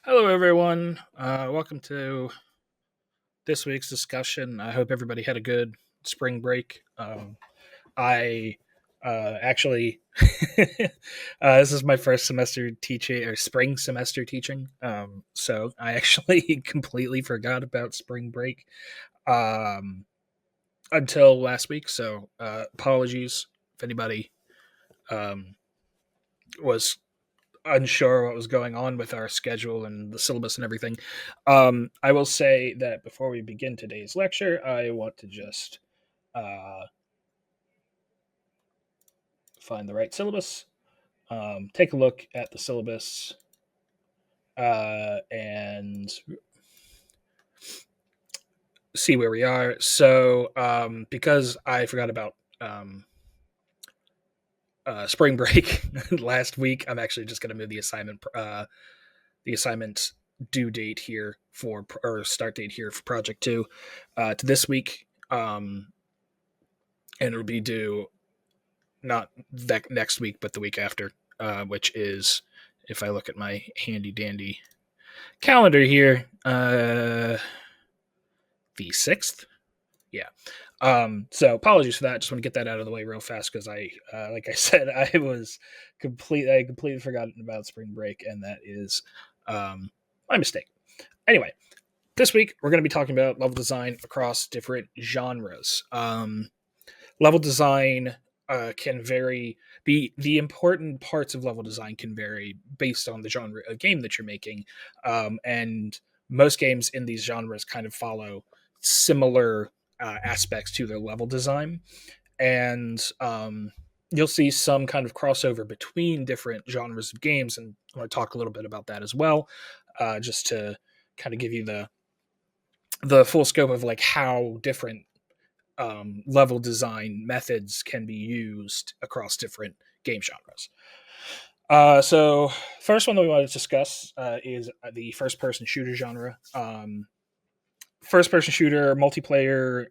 Hello, everyone. Welcome to this week's discussion. I hope everybody had a good spring break. I actually, this is my first semester teaching or spring semester teaching. So I actually completely forgot about spring break um, until last week. So apologies if anybody um, was unsure what was going on with our schedule and the syllabus and everything. I will say that before we begin today's lecture, I want to just uh, find the right syllabus, take a look at the syllabus, and see where we are. So, because I forgot about spring break last week, I'm actually just going to move the assignment due date here for or start date here for project two to this week, and it'll be due not that next week but the week after, which is, if I look at my handy dandy calendar here, the 6th. Yeah. So apologies for that. Just want to get that out of the way real fast because like I said, I completely forgotten about spring break, and that is my mistake. Anyway, this week we're going to be talking about level design across different genres. Level design can vary. The important parts of level design can vary based on the genre of game that you're making, and most games in these genres kind of follow similar aspects to their level design, and you'll see some kind of crossover between different genres of games, and I want to talk a little bit about that as well, just to kind of give you the full scope of like how different level design methods can be used across different game genres. So, first one that we want to discuss is the first-person shooter genre. First-person shooter, multiplayer,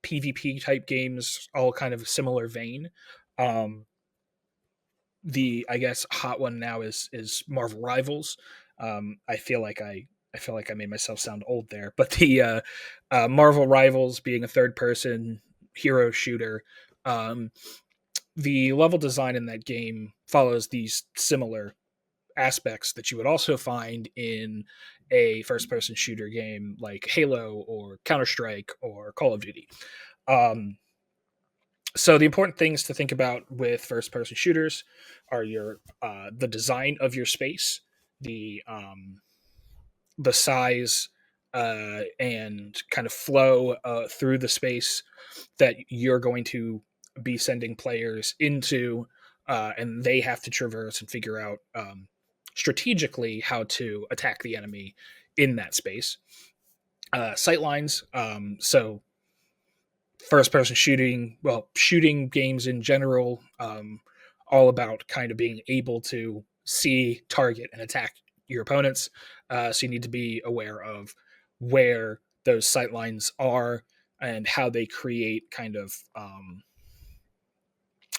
PvP type games, all kind of similar vein. Um, the I guess hot one now is Marvel Rivals. I feel like I made myself sound old there, but the Marvel Rivals being a third person hero shooter, um, the level design in that game follows these similar aspects that you would also find in a first person shooter game like Halo or Counter Strike or Call of Duty. Um, so the important things to think about with first person shooters are your the design of your space, the size and kind of flow through the space that you're going to be sending players into, and they have to traverse and figure out strategically how to attack the enemy in that space. Sightlines. So first person shooting, well, shooting games in general, all about kind of being able to see, target, and attack your opponents. So you need to be aware of where those sight lines are and how they create kind of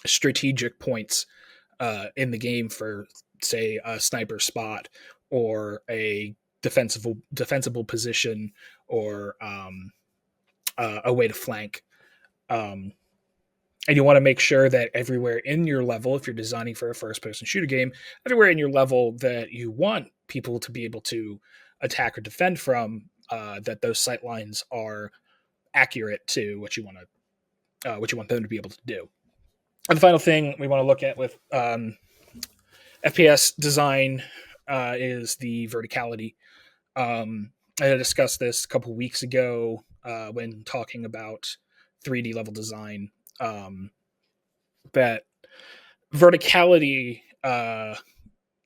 strategic points in the game for, say, a sniper spot or a defensible position, or a way to flank. Um, and you want to make sure that everywhere in your level, if you're designing for a first person shooter game, everywhere in your level that you want people to be able to attack or defend from, that those sight lines are accurate to what you want them to be able to do. And the final thing we want to look at with FPS design is the verticality. I discussed this a couple weeks ago when talking about 3D level design. That verticality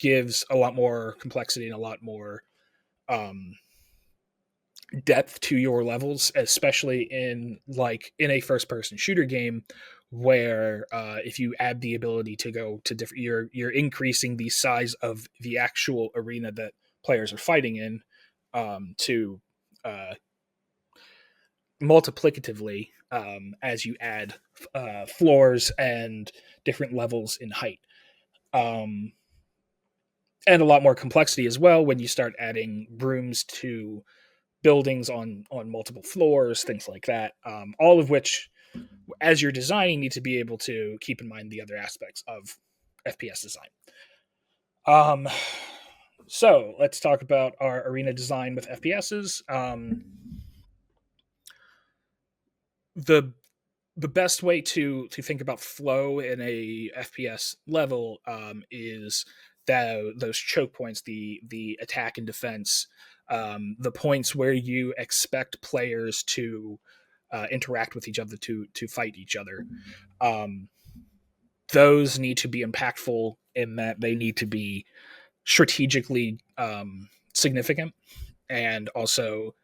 gives a lot more complexity and a lot more um, depth to your levels, especially in a first person shooter game, where if you add the ability to go to different, you're increasing the size of the actual arena that players are fighting in, to uh, multiplicatively, as you add floors and different levels in height. Um, and a lot more complexity as well when you start adding rooms to buildings on multiple floors, things like that. All of which, as you're designing, need to be able to keep in mind the other aspects of FPS design. Um, so let's talk about our arena design with FPSs. The the best way to think about flow in a FPS level is that those choke points, the attack and defense, the points where you expect players to interact with each other to fight each other. Um, those need to be impactful in that they need to be strategically significant and also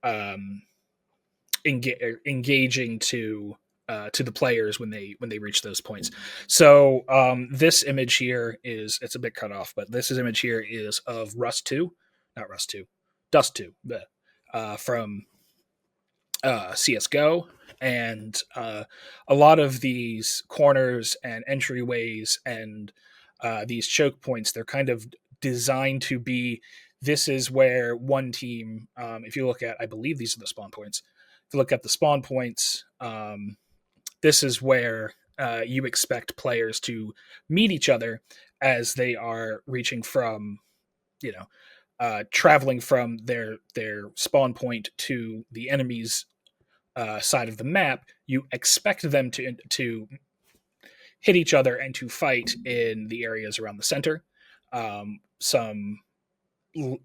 um, engaging to the players when they reach those points. So this image here is, it's a bit cut off, but this image here is of Rust 2, not Rust 2, Dust 2, from CS:GO, and a lot of these corners and entryways and these choke points, they're kind of designed to be. This is where one team, if you look at, I believe these are the spawn points. If you look at the spawn points, this is where you expect players to meet each other as they are reaching from, you know, traveling from their spawn point to the enemy's side of the map. You expect them to hit each other and to fight in the areas around the center. Some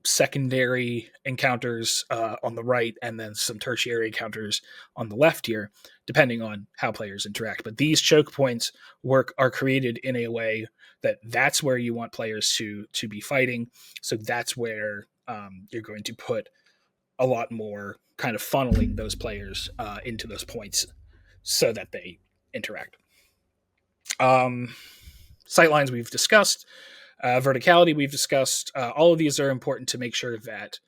secondary encounters on the right, and then some tertiary encounters on the left here, depending on how players interact. But these choke points are created in a way that's where you want players to be fighting. So that's where you're going to put a lot more kind of funneling those players into those points so that they interact. Sightlines we've discussed. Verticality we've discussed. All of these are important to make sure that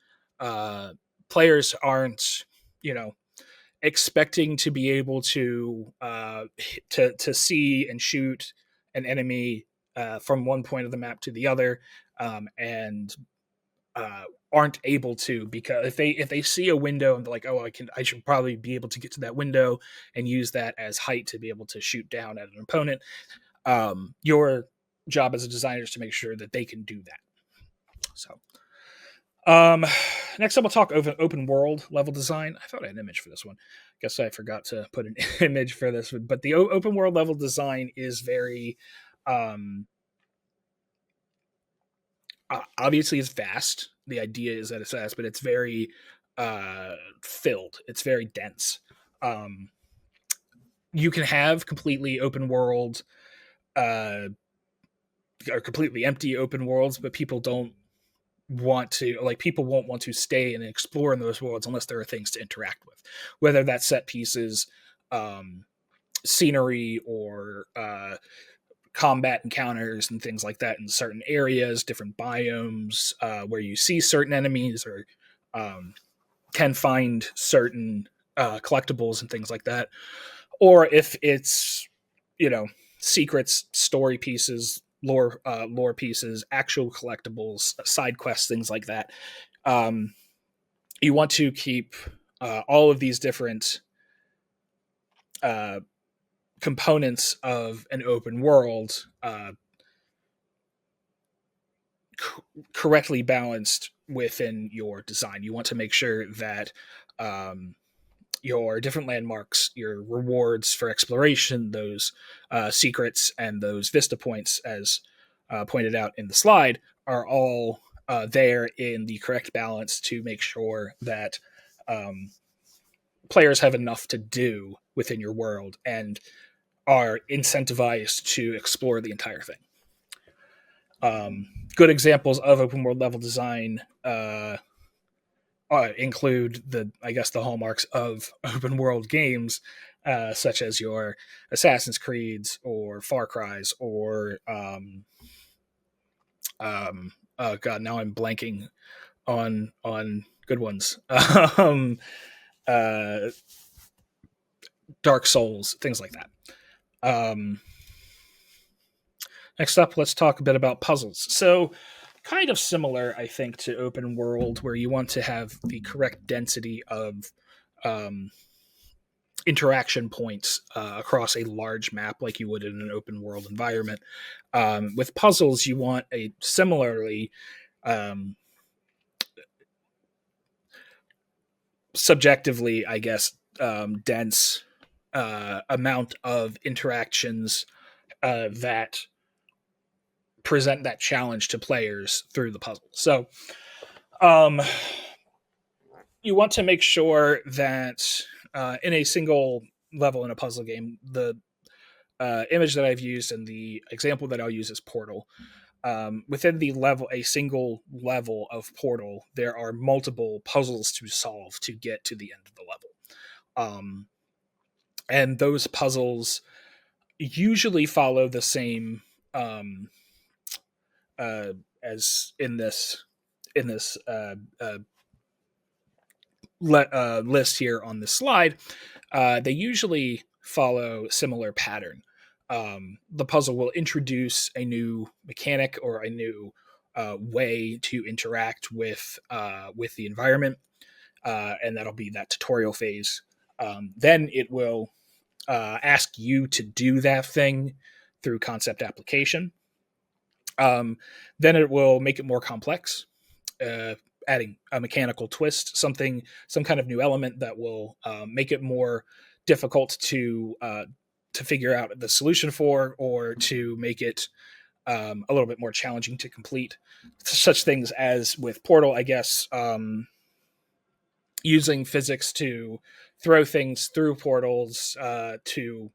players aren't, expecting to be able to see and shoot an enemy from one point of the map to the other, and aren't able to, because if they see a window and they're like, oh, I should probably be able to get to that window and use that as height to be able to shoot down at an opponent. Your job as a designer is to make sure that they can do that. So, next up, we'll talk open world level design. I thought I had an image for this one. Guess I forgot to put an image for this one. But the open world level design is very, obviously, it's vast. The idea is that it's vast, but it's very filled. It's very dense. You can have completely open world or completely empty open worlds, but people don't want to, like, people won't want to stay and explore in those worlds unless there are things to interact with, whether that's set pieces, scenery, or combat encounters and things like that in certain areas, different biomes where you see certain enemies or can find certain collectibles and things like that. Or if it's, secrets, story pieces, lore pieces, actual collectibles, side quests, things like that. You want to keep all of these different components of an open world correctly balanced within your design. You want to make sure that your different landmarks, your rewards for exploration, those secrets, and those vista points, as pointed out in the slide, are all there in the correct balance to make sure that players have enough to do within your world and are incentivized to explore the entire thing. Good examples of open world level design include the hallmarks of open world games, such as your Assassin's Creeds or Far Cry's or oh god, now I'm blanking on good ones. uh, Dark Souls, things like that. Next up, let's talk a bit about puzzles. So kind of similar, I think, to open world, where you want to have the correct density of um, interaction points across a large map, like you would in an open world environment. With puzzles, you want a similarly um, subjectively, I guess, dense amount of interactions that present that challenge to players through the puzzle. So um, you want to make sure that in a single level in a puzzle game, the image that I've used and the example that I'll use is Portal. Within the level, a single level of Portal, there are multiple puzzles to solve to get to the end of the level. And those puzzles usually follow the same um, uh, as in this list here on this slide. They usually follow similar pattern. The puzzle will introduce a new mechanic or a new way to interact with the environment, and that'll be that tutorial phase. Then it will ask you to do that thing through concept application. Um, then it will make it more complex, adding a mechanical twist, some kind of new element that will make it more difficult to figure out the solution for, or to make it a little bit more challenging to complete. Such things as with Portal, I guess, using physics to throw things through portals. To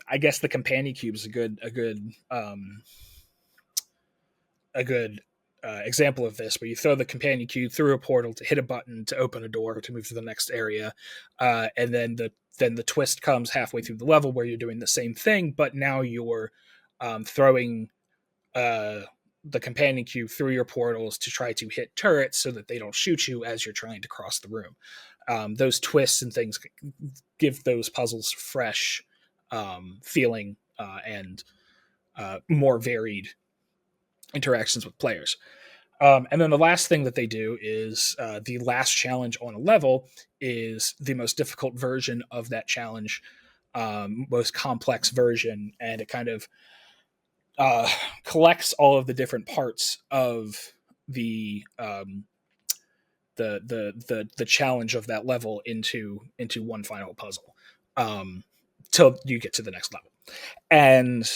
I guess the companion cube is a good example of this, where you throw the companion cube through a portal to hit a button to open a door to move to the next area, and then the twist comes halfway through the level where you're doing the same thing, but now you're throwing uh, the companion cube through your portals to try to hit turrets so that they don't shoot you as you're trying to cross the room. Those twists and things give those puzzles fresh feeling and more varied interactions with players. And then the last thing that they do is the last challenge on a level is the most difficult version of that challenge, most complex version, and it kind of collects all of the different parts of the challenge of that level into one final puzzle, till you get to the next level. And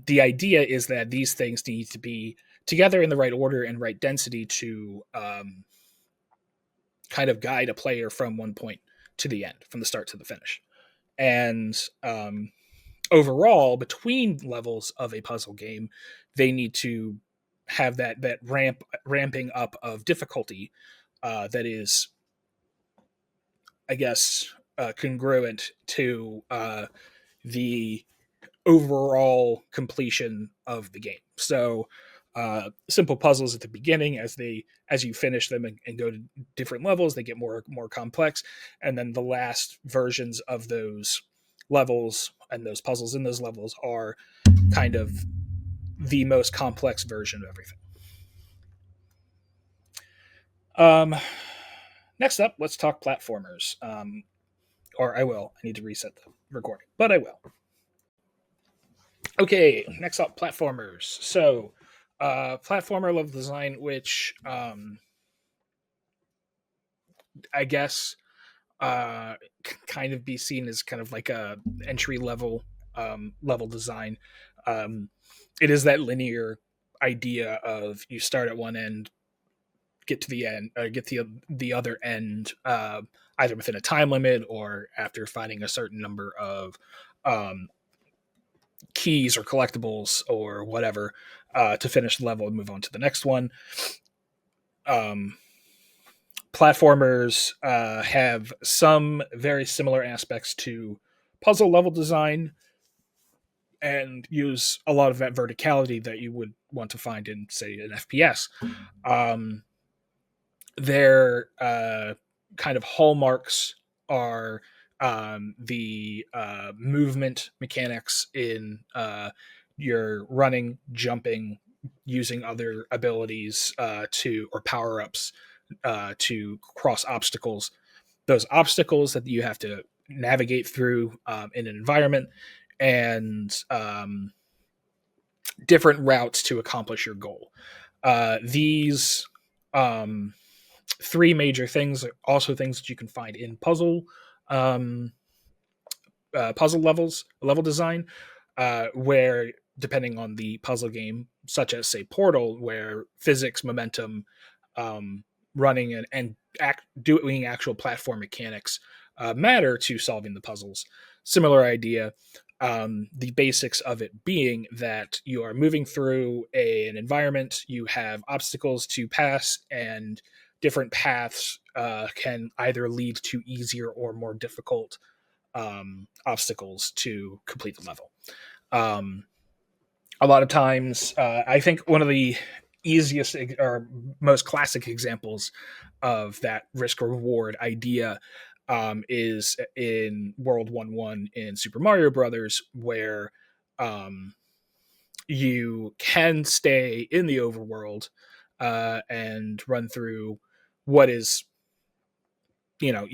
the idea is that these things need to be together in the right order and right density to kind of guide a player from one point to the end, from the start to the finish. And overall, between levels of a puzzle game, they need to have that ramping up of difficulty that is, I guess, congruent to the overall completion of the game. So simple puzzles at the beginning, as you finish them and go to different levels, they get more complex, and then the last versions of those levels and those puzzles in those levels are kind of the most complex version of everything. Next up, let's talk platformers. Or I will. I need to reset the recording, but I will. Okay, next up, platformers. So, platformer level design, which I guess kind of be seen as kind of like a entry level level design. It is that linear idea of you start at one end, get to the end, get to the other end, either within a time limit or after finding a certain number of keys or collectibles or whatever, to finish the level and move on to the next one. Platformers have some very similar aspects to puzzle level design and use a lot of that verticality that you would want to find in, say, an FPS. Their kind of hallmarks are the movement mechanics in your running, jumping, using other abilities or power ups to cross obstacles. Those obstacles that you have to navigate through in an environment, and different routes to accomplish your goal. These um, three major things are also things that you can find in um, puzzle level design, where depending on the puzzle game, such as say Portal, where physics, momentum, um, running doing actual platform mechanics matter to solving the puzzles. Similar idea. The basics of it being that you are moving through an environment, you have obstacles to pass, and different paths can either lead to easier or more difficult obstacles to complete the level. Um, a lot of times, I think one of the easiest or most classic examples of that risk reward idea is in World 1-1 in Super Mario Brothers, where um, you can stay in the overworld and run through what is, you know,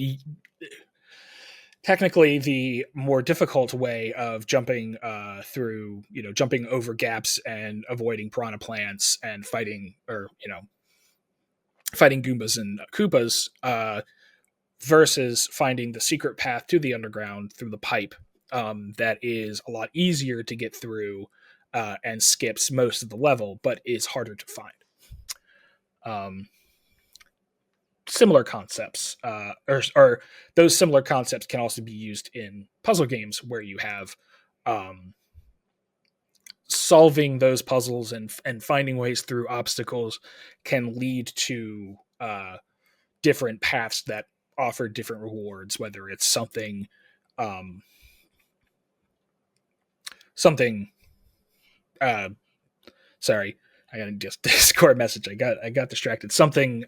technically the more difficult way of jumping through, jumping over gaps and avoiding piranha plants and fighting Goombas and Koopas, versus finding the secret path to the underground through the pipe. That is a lot easier to get through and skips most of the level, but is harder to find. Um, Similar concepts, or those similar concepts can also be used in puzzle games where you have um, solving those puzzles and finding ways through obstacles can lead to different paths that offer different rewards, whether it's um, something. Uh, sorry, I got a Discord message. I got distracted. Something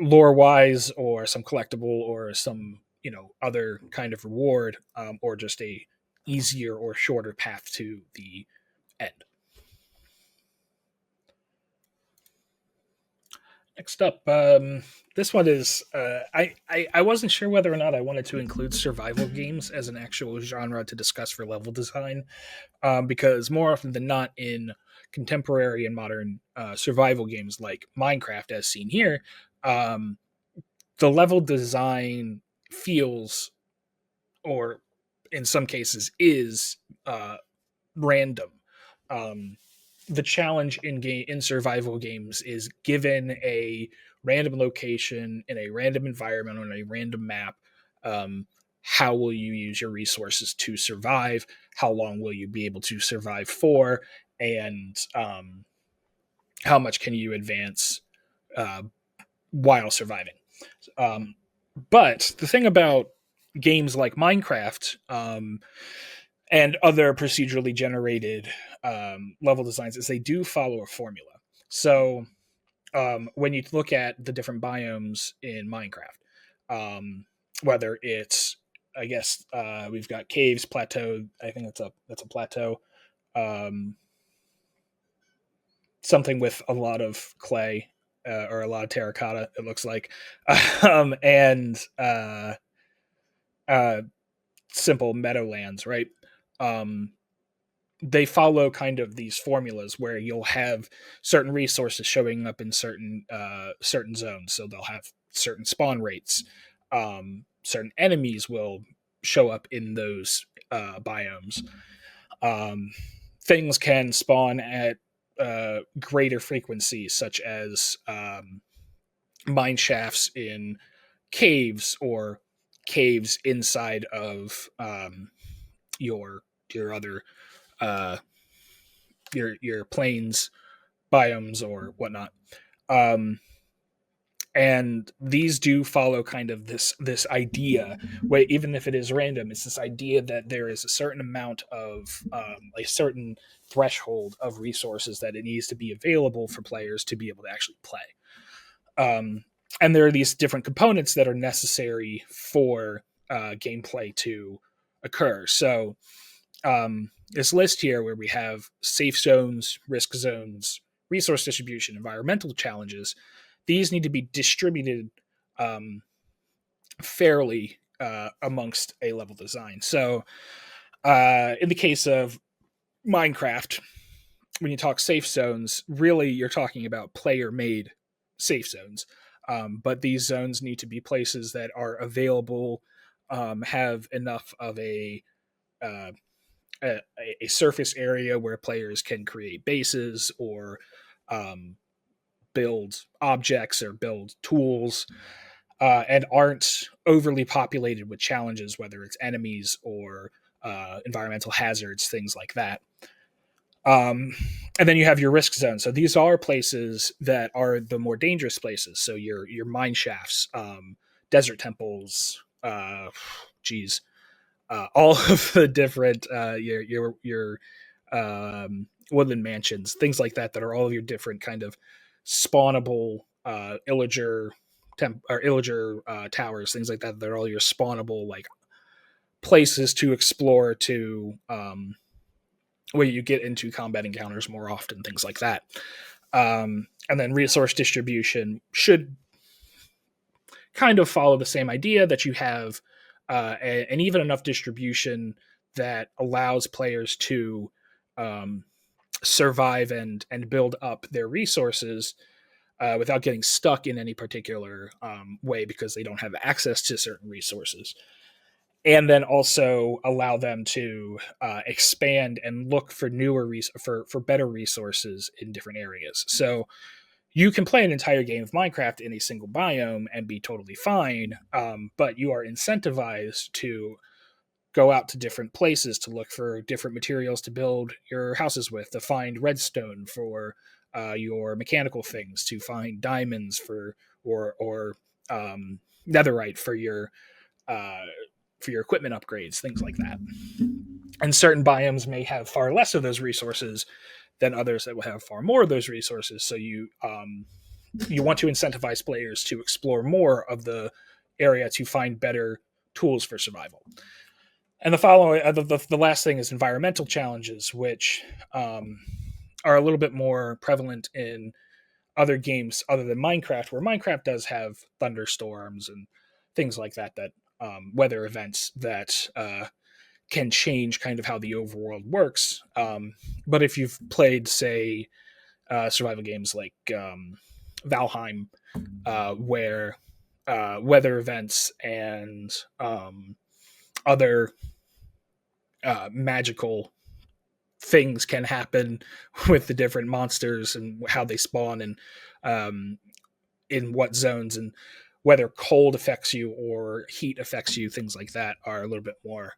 lore wise, or some collectible, or some other kind of reward, or just a easier or shorter path to the end. Next up, this one is I wasn't sure whether or not I wanted to include survival games as an actual genre to discuss for level design, because more often than not in contemporary and modern survival games like Minecraft, as seen here, um, the level design feels, or in some cases is, random. Um, the challenge in survival games is, given a random location in a random environment on a random map, um, how will you use your resources to survive? How long will you be able to survive for? And how much can you advance uh, while surviving? Um, but the thing about games like Minecraft, and other procedurally generated level designs, is they do follow a formula. So when you look at the different biomes in Minecraft, whether it's, I guess we've got caves, plateau. I think that's a plateau. Um, Something with a lot of clay, or a lot of terracotta. It looks like, and uh, simple meadowlands, right? Um, they follow kind of these formulas where you'll have certain resources showing up in certain zones. So they'll have certain spawn rates. Certain enemies will show up in those biomes. Um, Things can spawn at greater frequencies, such as mine shafts in caves, or caves inside of your other uh, your plains biomes or whatnot. Um, and these do follow kind of this idea, where even if it is random, it's this idea that there is a certain amount of a certain threshold of resources that it needs to be available for players to be able to actually play. Um, and there are these different components that are necessary for gameplay to occur. So this list here where we have safe zones, risk zones, resource distribution, environmental challenges. These need to be distributed um, fairly amongst a level design. So, in the case of Minecraft, when you talk safe zones, really you're talking about player made safe zones. But these zones need to be places that are available, have enough of uh, a surface area where players can create bases or um, build objects or build tools, and aren't overly populated with challenges, whether it's enemies or environmental hazards, things like that. Um, and then you have your risk zone. So these are places that are the more dangerous places. So your mine shafts, desert temples, geez, all of the different woodland mansions, things like that, that are all of your different kind of spawnable illager towers, things like that. They're all your spawnable like places to explore to where you get into combat encounters more often, things like that. And then resource distribution should kind of follow the same idea that you have an even enough distribution that allows players to um, survive and build up their resources without getting stuck in any particular way because they don't have access to certain resources. And then also allow them to expand and look for for better resources in different areas. So you can play an entire game of Minecraft in a single biome and be totally fine, but you are incentivized to go out to different places to look for different materials to build your houses with, to find redstone for your mechanical things, to find diamonds for or netherite uh, for your equipment upgrades, things like that. And certain biomes may have far less of those resources than others that will have far more of those resources. So you want to incentivize players to explore more of the area to find better tools for survival. And the following, the last thing is environmental challenges, which are a little bit more prevalent in other games other than Minecraft, where Minecraft does have thunderstorms and things like that, that weather events that can change kind of how the overworld works. But if you've played, say, survival games like Valheim, where weather events and other magical things can happen with the different monsters and how they spawn and um, in what zones, and whether cold affects you or heat affects you, things like that are a little bit more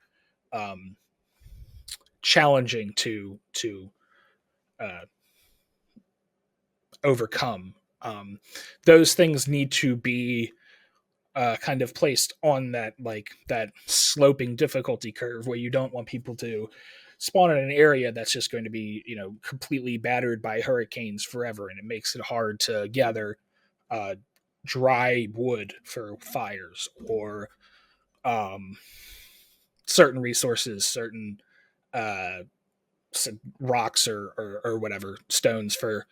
um, challenging to uh, overcome. Those things need to be kind of placed on that sloping difficulty curve where you don't want people to spawn in an area that's just going to be completely battered by hurricanes forever, and it makes it hard to gather uh, dry wood for fires or um, certain resources, certain uh, rocks or whatever stones for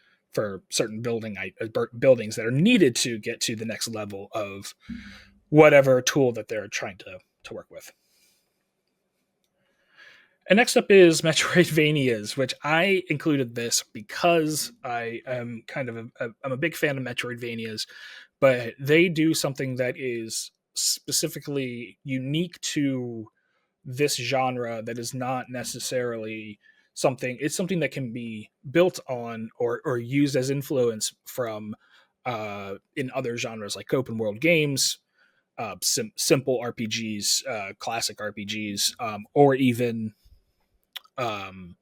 certain buildings that are needed to get to the next level of whatever tool that they're trying to work with. And next up is Metroidvanias, which I included this because I am I'm a big fan of Metroidvanias, but they do something that is specifically unique to this genre that is not necessarily something that can be built on or used as influence from in other genres like open world games, simple RPGs, classic RPGs, or even um,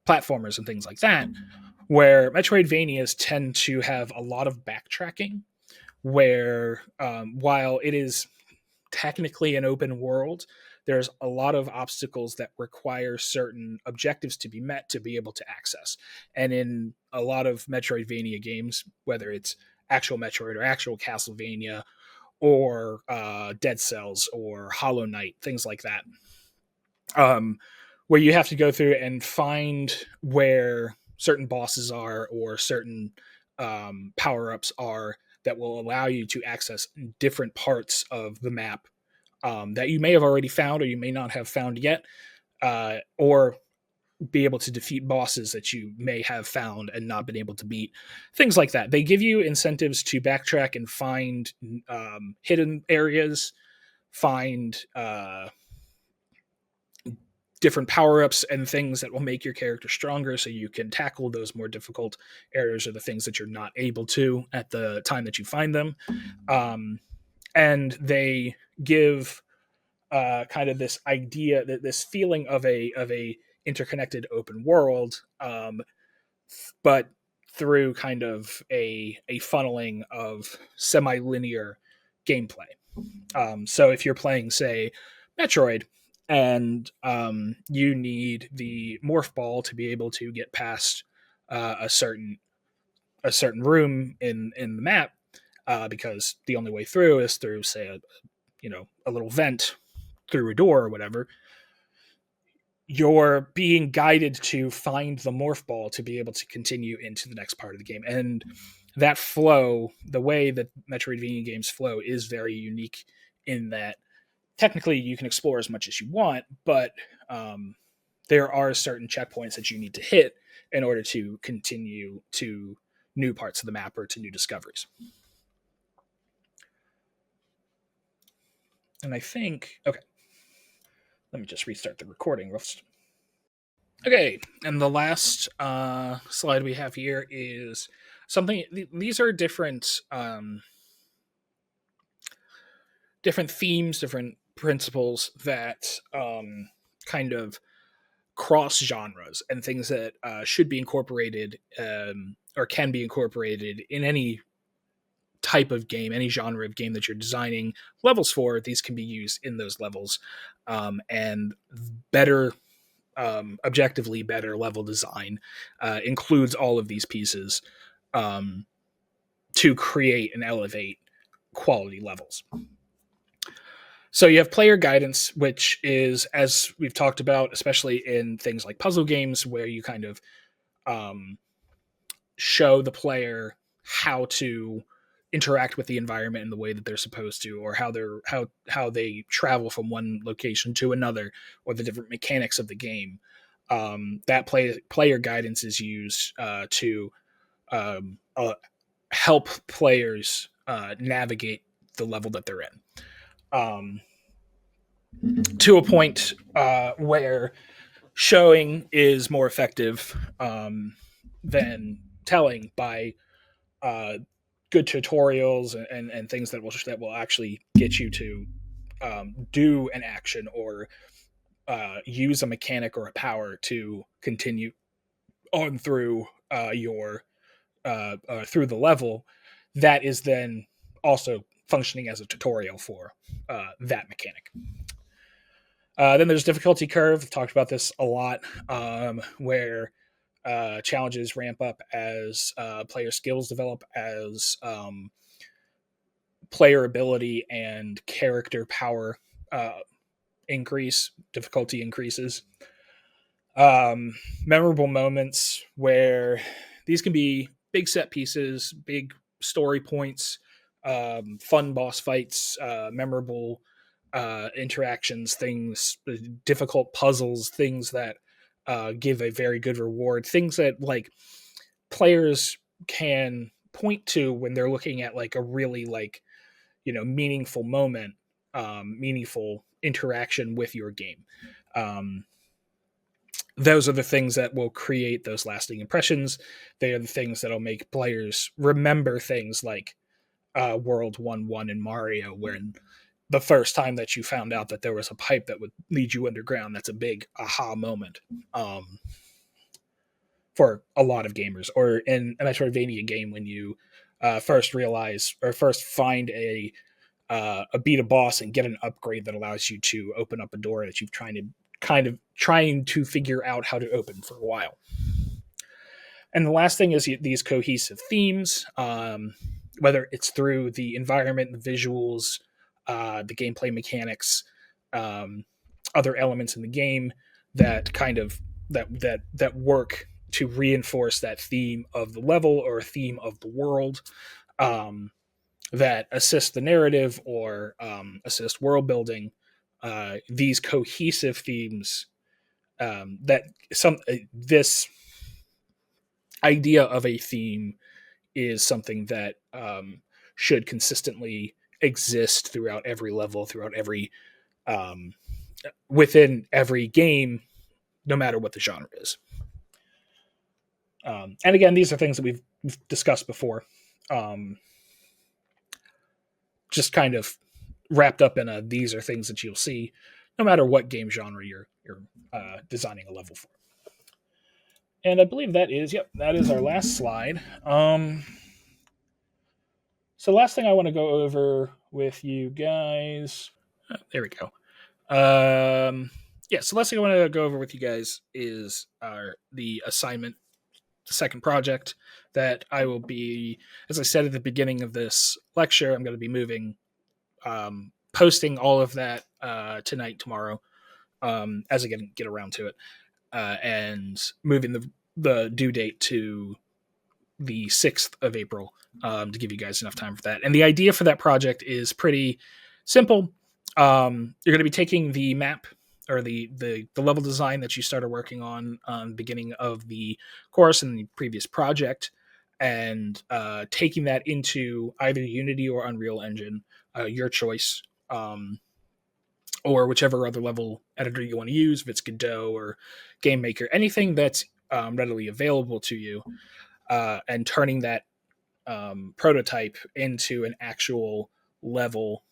platformers and things like that, where Metroidvanias tend to have a lot of backtracking, where while it is technically an open world, there's a lot of obstacles that require certain objectives to be met to be able to access. And in a lot of Metroidvania games, whether it's actual Metroid or actual Castlevania or Dead Cells or Hollow Knight, things like that, um, where you have to go through and find where certain bosses are or certain power ups are that will allow you to access different parts of the map that you may have already found or you may not have found yet, or be able to defeat bosses that you may have found and not been able to beat. Things like that. They give you incentives to backtrack and find hidden areas, find different power-ups and things that will make your character stronger so you can tackle those more difficult areas or the things that you're not able to at the time that you find them. And they give kind of this idea, that this feeling of a interconnected open world, but through kind of a funneling of semi-linear gameplay. So if you're playing, say, Metroid, and you need the morph ball to be able to get past a certain room in the map, because the only way through is through, say, a little vent through a door or whatever. You're being guided to find the morph ball to be able to continue into the next part of the game. And that flow, the way that Metroidvania games flow, is very unique in that technically you can explore as much as you want, but there are certain checkpoints that you need to hit in order to continue to new parts of the map or to new discoveries. And I think, okay, let me just restart the recording. Okay, and the last slide we have here is something. These are different different themes, different principles that kind of cross genres and things that should be incorporated or can be incorporated in any type of game, any genre of game that you're designing levels for. These can be used in those levels, and better, objectively better level design includes all of these pieces to create and elevate quality levels. So you have player guidance, which is, as we've talked about, especially in things like puzzle games, where you kind of show the player how to interact with the environment in the way that they're supposed to, or how they travel from one location to another, or the different mechanics of the game. That player guidance is used to help players navigate the level that they're in. To a point where showing is more effective than telling by good tutorials and things that will actually get you to do an action or use a mechanic or a power to continue on through your through the level. That is then also functioning as a tutorial for that mechanic. Then there's difficulty curve. We've talked about this a lot, where challenges ramp up as player skills develop, as player ability and character power increase, difficulty increases. Memorable moments where these can be big set pieces, big story points, fun boss fights, memorable interactions, things, difficult puzzles, things that give a very good reward, things that like players can point to when they're looking at like a really like, meaningful moment, meaningful interaction with your game. Those are the things that will create those lasting impressions. They are the things that'll make players remember things like World 1-1 in Mario, when the first time that you found out that there was a pipe that would lead you underground. That's a big aha moment for a lot of gamers. Or in a Metroidvania game, when you first realize or first find a beat a boss and get an upgrade that allows you to open up a door that you've trying to figure out how to open for a while. And the last thing is these cohesive themes, whether it's through the environment, the visuals, the gameplay mechanics, other elements in the game that kind of that work to reinforce that theme of the level or a theme of the world, um, that assist the narrative or assist world building. These cohesive themes, that some this idea of a theme is something that should consistently exist throughout every level, throughout every um, within every game, no matter what the genre is. And again, these are things that we've discussed before, um, just kind of wrapped up in a these are things that you'll see no matter what game genre you're designing a level for. And I believe that is, yep, that is our last slide. So last thing I want to go over with you guys, there we go. Yeah, so last thing I want to go over with you guys is the assignment, the second project that I will be, as I said at the beginning of this lecture, I'm going to be moving, posting all of that tonight, tomorrow, as I get around to it, and moving the due date to the 6th of April, to give you guys enough time for that. And the idea for that project is pretty simple. You're going to be taking the map or the level design that you started working on the beginning of the course and the previous project, and taking that into either Unity or Unreal Engine, your choice, or whichever other level editor you want to use, if it's Godot or Game Maker, anything that's readily available to you, and turning that prototype into an actual level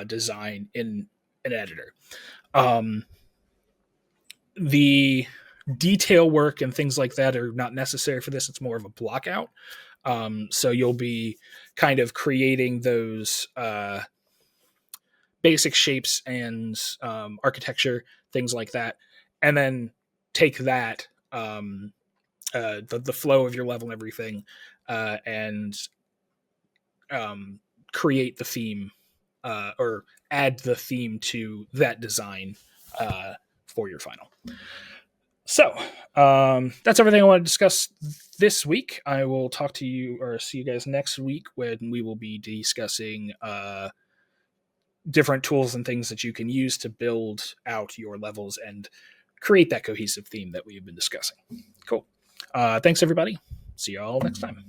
design in an editor. The detail work and things like that are not necessary for this. It's more of a block out. So you'll be kind of creating those basic shapes and architecture, things like that, and then take that, the flow of your level and everything, and create the theme, or add the theme to that design for your final. So that's everything I want to discuss this week. I will talk to you or see you guys next week when we will be discussing different tools and things that you can use to build out your levels and create that cohesive theme that we've been discussing. Cool. Thanks, everybody. See you all next time.